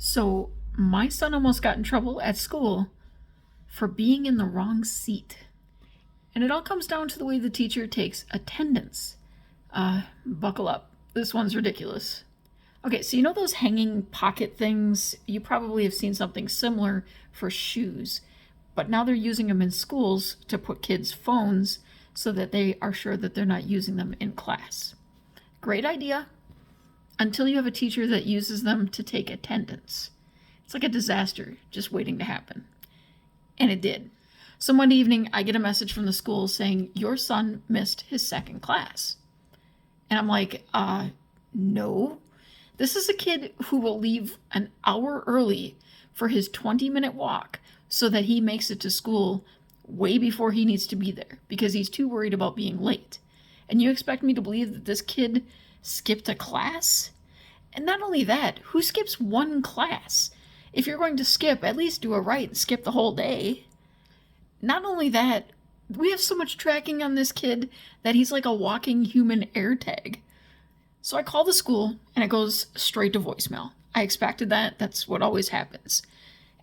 So, my son almost got in trouble at school for being in the wrong seat. And it all comes down to the way the teacher takes attendance. Buckle up. This one's ridiculous. Okay, so you know those hanging pocket things? You probably have seen something similar for shoes, but now they're using them in schools to put kids' phones so that they are sure that they're not using them in class. Great idea, until you have a teacher that uses them to take attendance. It's like a disaster just waiting to happen. And it did. So Monday evening, I get a message from the school saying, your son missed his second class. And I'm like, no. This is a kid who will leave an hour early for his 20-minute walk so that he makes it to school way before he needs to be there because he's too worried about being late. And you expect me to believe that this kid skipped a class? And not only that, who skips one class? If you're going to skip, at least do it right and skip the whole day. Not only that, we have so much tracking on this kid that he's like a walking human air tag. So I call the school and it goes straight to voicemail. I expected that. That's what always happens.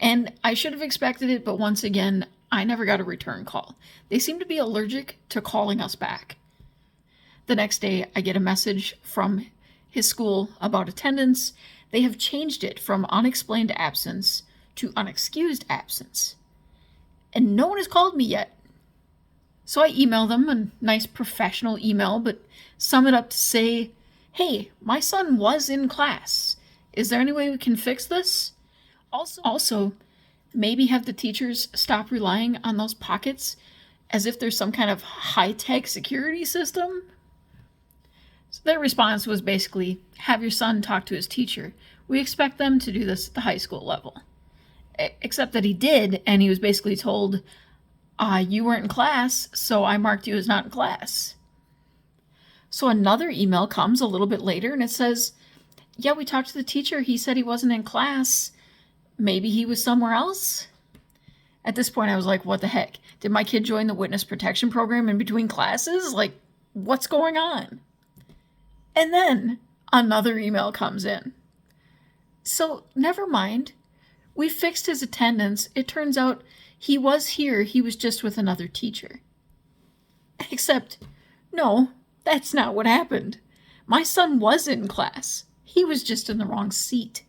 And I should have expected it, but once again, I never got a return call. They seem to be allergic to calling us back. The next day, I get a message from his school about attendance. They have changed it from unexplained absence to unexcused absence. And no one has called me yet. So I email them a nice professional email, but sum it up to say, hey, my son was in class. Is there any way we can fix this? Also, maybe have the teachers stop relying on those pockets as if there's some kind of high-tech security system. So their response was basically, have your son talk to his teacher. We expect them to do this at the high school level. Except that he did, and he was basically told, you weren't in class, so I marked you as not in class. So another email comes a little bit later, and it says, yeah, we talked to the teacher. He said he wasn't in class. Maybe he was somewhere else? At this point, I was like, what the heck? Did my kid join the witness protection program in between classes? Like, what's going on? And then another email comes in. So never mind. We fixed his attendance. It turns out he was here. He was just with another teacher. Except, no, that's not what happened. My son was in class. He was just in the wrong seat.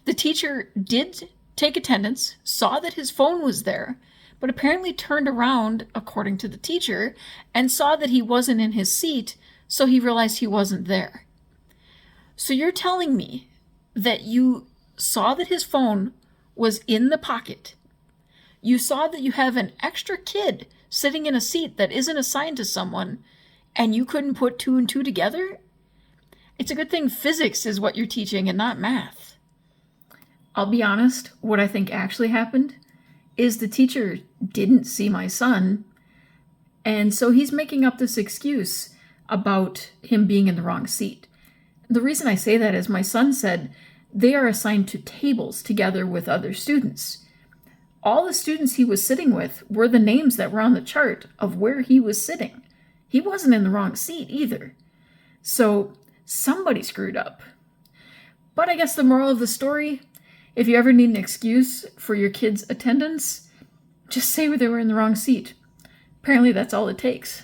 The teacher did take attendance, saw that his phone was there, but apparently turned around, according to the teacher, and saw that he wasn't in his seat, so he realized he wasn't there. So you're telling me that you saw that his phone was in the pocket. You saw that you have an extra kid sitting in a seat that isn't assigned to someone, and you couldn't put two and two together? It's a good thing physics is what you're teaching and not math. I'll be honest, what I think actually happened is the teacher didn't see my son, and so he's making up this excuse about him being in the wrong seat. The reason I say that is my son said they are assigned to tables together with other students. All the students he was sitting with were the names that were on the chart of where he was sitting. He wasn't in the wrong seat either. So somebody screwed up. But I guess the moral of the story, if you ever need an excuse for your kid's attendance, just say they were in the wrong seat. Apparently that's all it takes.